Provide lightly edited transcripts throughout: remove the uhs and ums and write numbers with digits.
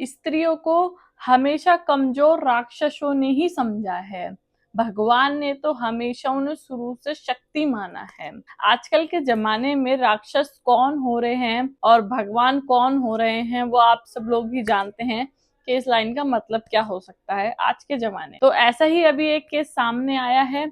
स्त्रियों को हमेशा कमजोर राक्षसों ने ही समझा है। भगवान ने तो हमेशा उन्हें शुरू से शक्ति माना है। आजकल के जमाने में राक्षस कौन हो रहे हैं और भगवान कौन हो रहे हैं वो आप सब लोग ही जानते हैं कि इस लाइन का मतलब क्या हो सकता है आज के जमाने। तो ऐसा ही अभी एक केस सामने आया है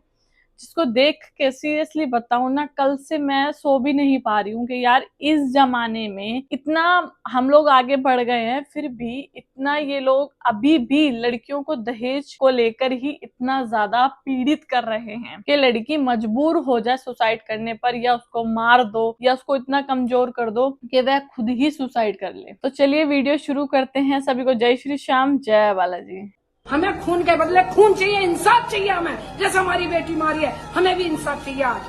जिसको देख के सीरियसली बताऊं ना, कल से मैं सो भी नहीं पा रही हूँ कि यार इस जमाने में इतना हम लोग आगे बढ़ गए हैं, फिर भी इतना ये लोग अभी भी लड़कियों को दहेज को लेकर ही इतना ज्यादा पीड़ित कर रहे हैं कि लड़की मजबूर हो जाए सुसाइड करने पर, या उसको मार दो या उसको इतना कमजोर कर दो कि वह खुद ही सुसाइड कर ले। तो चलिए वीडियो शुरू करते हैं। सभी को जय श्री श्याम, जय बालाजी। हमें खून के बदले खून चाहिए, इंसाफ चाहिए हमें। जैसे हमारी बेटी मारी है, हमें भी इंसाफ चाहिए आज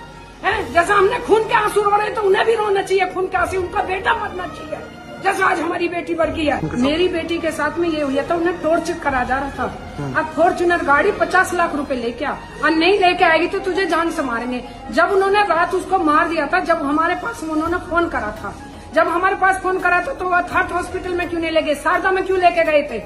है। जैसे हमने खून के आंसू रो रहे तो उन्हें भी रोना चाहिए खून के आंसू, उनका बेटा मरना चाहिए। जैसे आज हमारी बेटी बढ़ गई है, मेरी बेटी के साथ में ये हुआ था, उन्हें टॉर्चर करा जा रहा था। अब फॉर्च्यूनर गाड़ी 50 लाख रुपए लेके आ, और नहीं लेके आएगी तो तुझे जान से मारेंगे। जब उन्होंने रात उसको मार दिया था, जब हमारे पास उन्होंने फोन करा था, जब हमारे पास फोन करा था तो वह थर्ड हॉस्पिटल में क्यों नहीं ले गए, शारदा में क्यों लेके गए थे?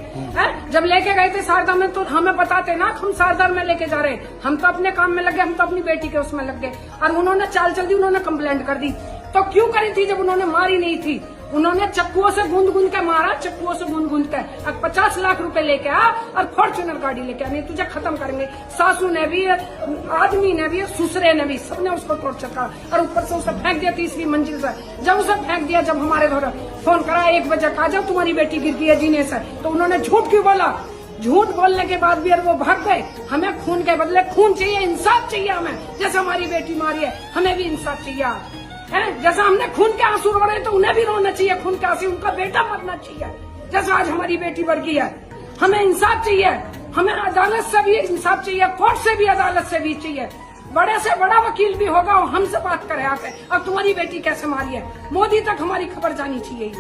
जब लेके गए थे शारदा में तो हमें बताते ना, हम शारदा में लेके जा रहे हैं। हम तो अपने काम में लग गए, हम तो अपनी बेटी के उसमें लग गए, और उन्होंने चाल चल दी, उन्होंने कंप्लेंट कर दी। तो क्यों करी थी जब उन्होंने मारी नहीं थी? उन्होंने चक्कुओं से गूंद के मारा, चक्कुओं से गूंद के। अब 50 लाख रुपए लेके आ और फॉर्च्यूनर गाड़ी लेके आ, नहीं तुझे खत्म करेंगे। सासू ने भी, आदमी ने भी, ससुरे ने भी, सबने उसको टॉर्चर करा, और ऊपर से उसे फेंक दिया 30वीं मंजिल से। जब उसे फेंक दिया, जब हमारे घर फोन करा 1 बजे का, जब तुम्हारी बेटी गिर गई है जीने से, तो उन्होंने झूठ क्यों बोला? झूठ बोलने के बाद भी वो भाग गए। हमें खून के बदले खून चाहिए, इंसाफ चाहिए हमें। जैसे हमारी बेटी मारी है, हमें भी इंसाफ चाहिए है। जैसा हमने खून के आंसू रो रहे तो उन्हें भी रोना चाहिए खून के आंसू, उनका बेटा मरना चाहिए। जैसे आज हमारी बेटी बढ़ गई है, हमें इंसाफ चाहिए। हमें अदालत से भी इंसाफ चाहिए, कोर्ट से भी, अदालत से भी चाहिए। बड़े से बड़ा वकील भी होगा, हमसे बात करे आके, अब तुम्हारी बेटी कैसे मारी है, मोदी तक हमारी खबर जानी चाहिए।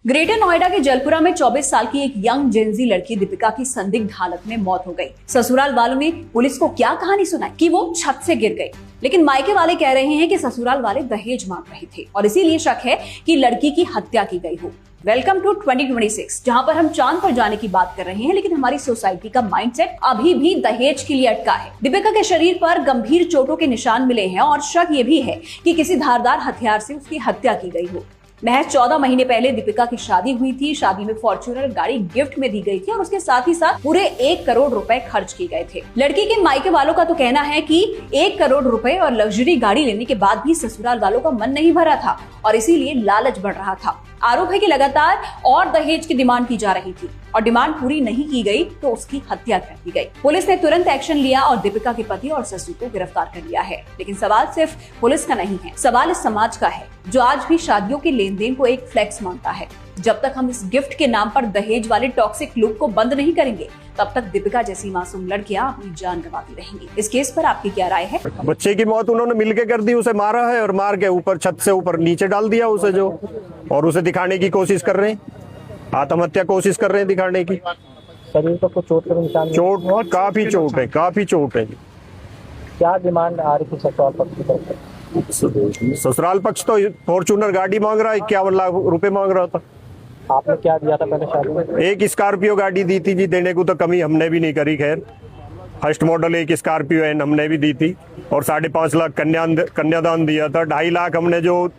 ग्रेटर नोएडा के जलपुरा में 24 साल की एक यंग जेंजी लड़की दीपिका की संदिग्ध हालत में मौत हो गई। ससुराल वालों ने पुलिस को क्या कहानी सुनाई कि वो छत से गिर गई, लेकिन मायके वाले कह रहे हैं कि ससुराल वाले दहेज मांग रहे थे और इसीलिए शक है कि लड़की की हत्या की गई हो। वेलकम टू 2026, जहां पर हम चांद पर जाने की बात कर रहे हैं, लेकिन हमारी सोसाइटी का माइंडसेट अभी भी दहेज के लिए अटका है। दीपिका के शरीर पर गंभीर चोटों के निशान मिले हैं और शक ये भी है कि किसी धारदार हथियार से उसकी हत्या की गई हो। महज 14 महीने पहले दीपिका की शादी हुई थी। शादी में फॉर्च्यूनर गाड़ी गिफ्ट में दी गई थी और उसके साथ ही साथ पूरे 1 करोड़ रुपए खर्च किए गए थे। लड़की के मायके वालों का तो कहना है कि 1 करोड़ रुपए और लग्जरी गाड़ी लेने के बाद भी ससुराल वालों का मन नहीं भरा था और इसीलिए लालच बढ़ रहा था। आरोप है कि लगातार और दहेज की डिमांड की जा रही थी और डिमांड पूरी नहीं की गई तो उसकी हत्या कर दी गई। पुलिस ने तुरंत एक्शन लिया और दीपिका के पति और ससुर को गिरफ्तार कर लिया है। लेकिन सवाल सिर्फ पुलिस का नहीं है, सवाल इस समाज का है जो आज भी शादियों के लेन देन को एक फ्लेक्स मानता है। जब तक हम इस गिफ्ट के नाम पर दहेज वाले टॉक्सिक लूप को बंद नहीं करेंगे, तब तक दीपिका जैसी मासूम लड़कियां अपनी जान गंवाती रहेंगी। इस केस पर आपकी क्या राय है? बच्चे की मौत उन्होंने मिलके कर दी, उसे मारा है और मार के ऊपर छत से ऊपर नीचे डाल दिया उसे, जो और उसे दिखाने की कोशिश कर रहे हैं, आत्महत्या कोशिश कर रहे हैं दिखाने की। शरीर पर कुछ चोट के निशान, चोट काफी चोट है, काफी चोट है। क्या डिमांड आ रही थी ससुराल पक्ष की तरफ से? ससुराल पक्ष तो फॉर्च्यूनर गाड़ी मांग रहा है, 51 लाख रुपए मांग रहा था। आपने क्या दिया था पहले शादी में? एक स्कॉर्पियो गाड़ी दी थी जी, देने को तो कमी हमने भी नहीं करी। खैर फर्स्ट मॉडल एक स्कॉर्पियो है, हमने भी दी थी और 5.5 लाख कन्यादान दिया था। 2.5 लाख हमने जो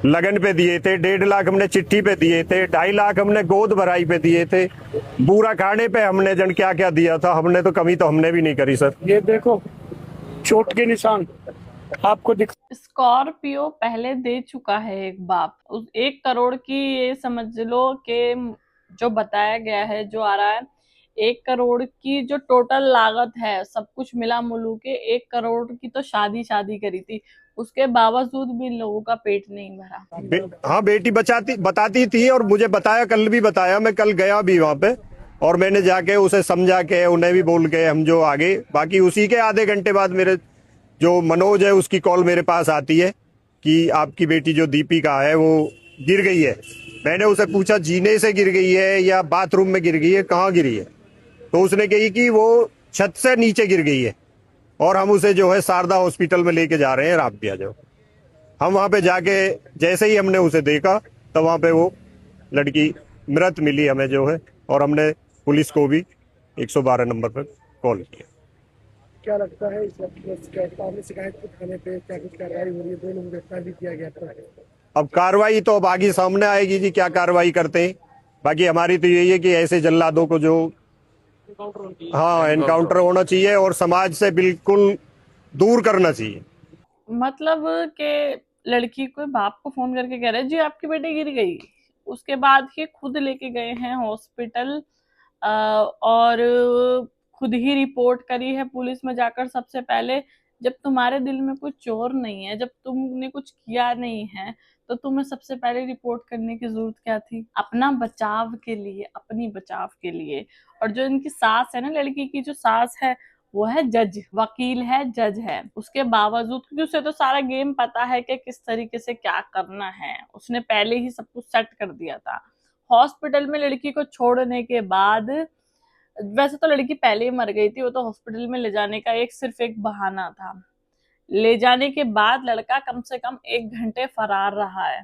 लगन पे दिए थे, 1.5 लाख हमने चिट्ठी पे दिए थे, 2.5 लाख हमने गोद भराई पे दिए थे, बूरा खाने पे हमने जन क्या क्या दिया था। हमने तो कमी तो हमने भी नहीं करी सर। ये देखो चोट के निशान आपको दिख। स्कॉर्पियो पहले दे चुका है एक बाप, उस 1 करोड़ की ये समझ लो कि जो बताया गया है, जो आ रहा है 1 करोड़ की जो टोटल लागत है, सब कुछ मिला मुलू के 1 करोड़ की तो शादी करी थी, उसके बावजूद भी लोगों का पेट नहीं भरा। हाँ बेटी बताती थी और मुझे बताया, कल भी बताया, मैं कल गया भी वहाँ पे और मैंने जाके उसे समझा के उन्हें भी बोल के हम जो आगे। बाकी उसी के आधे घंटे बाद मेरे जो मनोज है उसकी कॉल मेरे पास आती है कि आपकी बेटी जो दीपिका है वो गिर गई है। मैंने उसे पूछा जीने से गिर गई है या बाथरूम में गिर गई है, कहाँ गिरी है? तो उसने कही कि वो छत से नीचे गिर गई है और हम उसे जो है शारदा हॉस्पिटल में लेके जा रहे हैं, आप भी आ जाओ। हम वहाँ पे जाके जैसे ही हमने उसे देखा तो वहाँ पे वो लड़की मृत मिली हमें जो है, और हमने पुलिस को भी 112 नंबर पर कॉल किया। क्या लगता है इस वक्त आपने शिकायत को थाने पे क्या कुछ कार्रवाई हो रही है? 2 लोग गिरफ्तार भी किया गया था। अब कार्रवाई तो अब आगे सामने आएगी जी, क्या कार्रवाई करते हैं। बाकी हमारी तो यही है कि ऐसे जल्लादों को जो हाँ एनकाउंटर होना चाहिए और समाज से बिल्कुल दूर करना चाहिए। मतलब कि लड़की को बाप को फोन करके कह रहे जी आपकी बेटी गिर गई, उसके बाद ये खुद लेके गए हैं हॉस्पिटल और खुद ही रिपोर्ट करी है पुलिस में जाकर सबसे पहले। जब तुम्हारे दिल में कोई चोर नहीं है, जब तुमने कुछ किया नहीं है, तो तुम्हें सबसे पहले रिपोर्ट करने की जरूरत क्या थी? अपना बचाव के लिए, अपनी बचाव के लिए। और जो इनकी सास है ना, लड़की की जो सास है वो है जज, वकील है, जज है, उसके बावजूद, क्योंकि उसे तो सारा गेम पता है कि किस तरीके से क्या करना है, उसने पहले ही सब कुछ सेट कर दिया था। हॉस्पिटल में लड़की को छोड़ने के बाद, वैसे तो लड़की पहले ही मर गई थी, वो तो हॉस्पिटल में ले जाने का सिर्फ एक बहाना था। ले जाने के बाद लड़का कम से कम 1 घंटे फरार रहा है।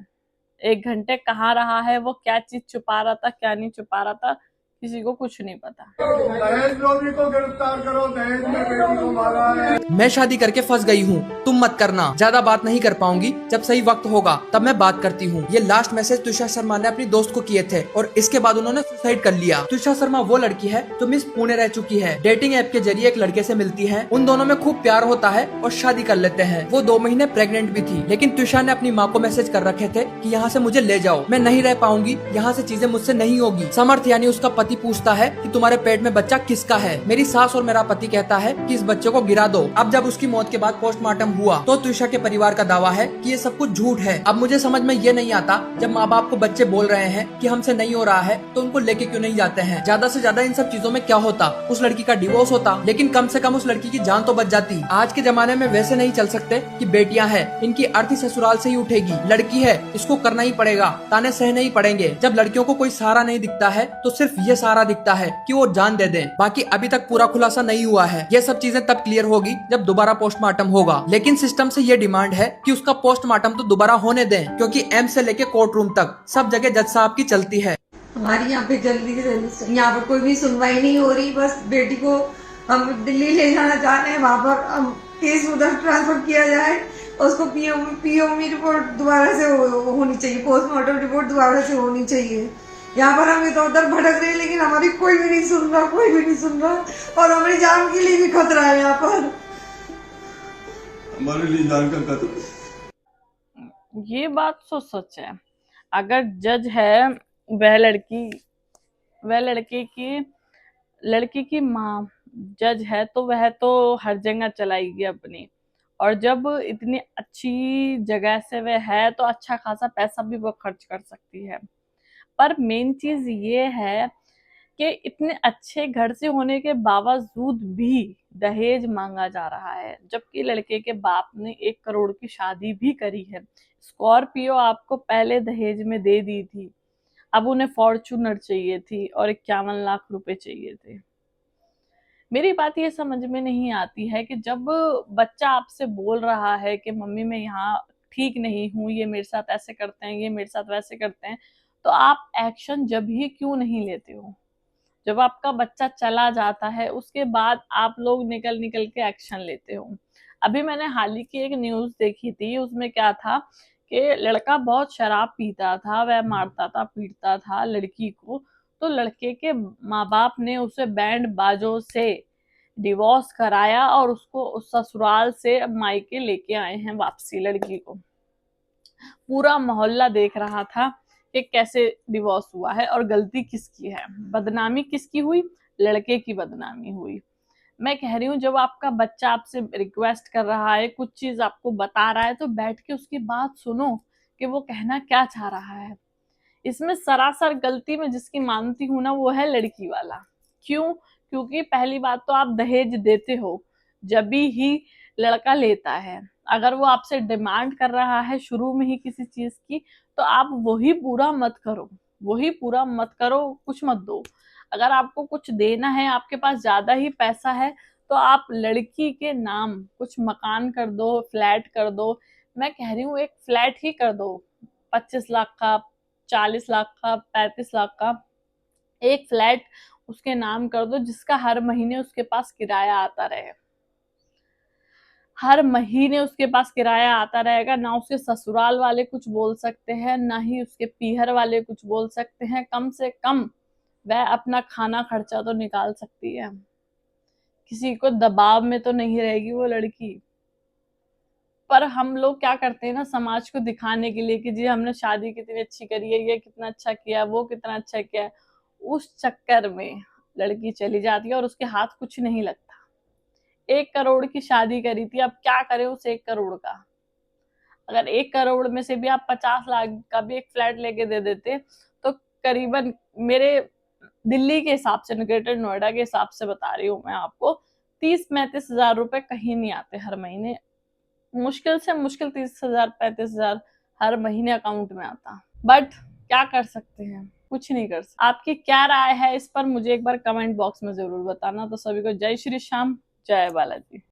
1 घंटे कहाँ रहा है, वो क्या चीज छुपा रहा था, क्या नहीं छुपा रहा था, किसी को कुछ नहीं पता। दहेज लोभी को गिरफ्तार करो, दहेज में बेटी को मारा है। मैं शादी करके फंस गई हूँ, तुम मत करना। ज्यादा बात नहीं कर पाऊंगी, जब सही वक्त होगा तब मैं बात करती हूँ। ये लास्ट मैसेज तुषार शर्मा ने अपनी दोस्त को किए थे और इसके बाद उन्होंने सुसाइड कर लिया। तुषार शर्मा वो लड़की है जो मिस पुणे रह चुकी है। डेटिंग ऐप के जरिए एक लड़के से मिलती है, उन दोनों में खूब प्यार होता है और शादी कर लेते हैं। वो 2 महीने प्रेग्नेंट भी थी, लेकिन तुषार ने अपनी माँ को मैसेज कर रखे थे कि यहाँ से मुझे ले जाओ, मैं नहीं रह पाऊंगी, यहाँ से चीजें मुझसे नहीं होगी। समर्थ यानी उसका पति पूछता है कि तुम्हारे पेट में बच्चा किसका है? मेरी सास और मेरा पति कहता है कि इस बच्चे को गिरा दो। अब जब उसकी मौत के बाद पोस्टमार्टम हुआ तो तुषार के परिवार का दावा है कि ये सब कुछ झूठ है। अब मुझे समझ में ये नहीं आता, जब माँ बाप को बच्चे बोल रहे हैं कि हमसे नहीं हो रहा है तो उनको लेके क्यों नहीं जाते हैं? ज्यादा से ज्यादा इन सब चीजों में क्या होता, उस लड़की का डिवोर्स होता, लेकिन कम से कम उस लड़की की जान तो बच जाती। आज के जमाने में वैसे नहीं चल सकते कि बेटियां हैं, इनकी अर्थी ससुराल से ही उठेगी, लड़की है इसको करना ही पड़ेगा, ताने सहने ही पड़ेंगे। जब लड़कियों को कोई सहारा नहीं दिखता है तो सिर्फ ये सहारा दिखता है कि वो जान दे दें। बाकी अभी तक पूरा खुलासा नहीं हुआ है। ये सब चीजें तब क्लियर होगी जब दोबारा पोस्टमार्टम होगा, लेकिन सिस्टम से ये डिमांड है कि उसका पोस्टमार्टम तो दोबारा होने दें, क्योंकि एम से लेके कोर्ट रूम तक सब जगह जज साहब की चलती है। हमारी यहाँ पे जल्दी से यहाँ पर कोई भी सुनवाई नहीं हो रही। बस बेटी को हम दिल्ली ले जाना चाह रहे हैं, वहाँ पर हम केस उधर ट्रांसफर किया जाए, उसको पीओमी रिपोर्ट दोबारा से होनी चाहिए, पोस्टमार्टम रिपोर्ट दोबारा से होनी चाहिए। यहाँ पर हम इधर उधर भटक रहे हैं, लेकिन हमारी कोई भी नहीं सुन रहा, कोई भी नहीं सुन रहा, और हमारी जान के लिए भी खतरा है। यहाँ पर हमारे लिए जान का खतरा। ये बात तो सच है। अगर जज है वह लड़की की माँ जज है, तो वह तो हर जगह चलाएगी अपनी, और जब इतनी अच्छी जगह से वह है तो अच्छा खासा पैसा भी वो खर्च कर सकती है। पर मेन चीज ये है कि इतने अच्छे घर से होने के बावजूद भी दहेज मांगा जा रहा है, जबकि लड़के के बाप ने 1 करोड़ की शादी भी करी है। स्कॉर्पियो आपको पहले दहेज में दे दी थी, अब उन्हें फॉर्च्यूनर चाहिए थी और 51 लाख रुपए चाहिए थे। मेरी बात ये समझ में नहीं आती है कि जब बच्चा आपसे बोल रहा है कि मम्मी मैं यहाँ ठीक नहीं हूँ, ये मेरे साथ ऐसे करते हैं, ये मेरे साथ वैसे करते हैं, तो आप एक्शन जब ही क्यों नहीं लेते हो? जब आपका बच्चा चला जाता है उसके बाद आप लोग निकल निकल के एक्शन लेते हो। अभी मैंने हाल ही की एक न्यूज देखी थी, उसमें क्या था कि लड़का बहुत शराब पीता था, वह मारता था, पीटता था लड़की को, तो लड़के के माँ बाप ने उसे बैंड बाजों से डिवोर्स कराया और उसको उस ससुराल से मायके लेके आए हैं वापसी लड़की को। पूरा मोहल्ला देख रहा था कि कैसे डिवोर्स हुआ है और गलती किसकी है, बदनामी किसकी हुई, लड़के की बदनामी हुई। मैं कह रही हूँ जब आपका बच्चा आपसे रिक्वेस्ट कर रहा है, कुछ चीज आपको बता रहा है, तो बैठ के उसकी बात सुनो कि वो कहना क्या चाह रहा है। इसमें सरासर गलती में जिसकी मानती हूँ ना, वो है लड़की वाला। क्यों? क्योंकि पहली बात तो आप दहेज देते हो जब भी लड़का लेता है। अगर वो आपसे डिमांड कर रहा है शुरू में ही किसी चीज की, तो आप वही पूरा मत करो, कुछ मत दो। अगर आपको कुछ देना है, आपके पास ज्यादा ही पैसा है, तो आप लड़की के नाम कुछ मकान कर दो, फ्लैट कर दो। मैं कह रही हूँ एक फ्लैट ही कर दो 25 लाख का, 40 लाख का, 35 लाख का एक फ्लैट उसके नाम कर दो, जिसका हर महीने उसके पास किराया आता रहे। हर महीने उसके पास किराया आता रहेगा, ना उसके ससुराल वाले कुछ बोल सकते हैं, ना ही उसके पीहर वाले कुछ बोल सकते हैं। कम से कम वह अपना खाना खर्चा तो निकाल सकती है, किसी को दबाव में तो नहीं रहेगी वो लड़की। पर हम लोग क्या करते हैं ना, समाज को दिखाने के लिए कि जी हमने शादी कितनी अच्छी करी है, ये कितना अच्छा किया, वो कितना अच्छा किया है, उस चक्कर में लड़की चली जाती है और उसके हाथ कुछ नहीं लगता। 1 करोड़ की शादी करी थी, अब क्या करे उस 1 करोड़ का। अगर 1 करोड़ में से भी आप 50 लाख का भी एक फ्लैट लेके दे देते तो करीबन, मेरे दिल्ली के हिसाब से, ग्रेटर नोएडा के हिसाब से बता रही हूँ मैं आपको, 30-35 हजार रुपए कहीं नहीं आते हर महीने। मुश्किल से मुश्किल 30,000-35,000 हर महीने अकाउंट में आता। बट क्या कर सकते हैं, कुछ नहीं कर सकते। आपकी क्या राय है इस पर मुझे एक बार कमेंट बॉक्स में जरूर बताना। तो सभी को जय श्री श्याम, जय बालाजी।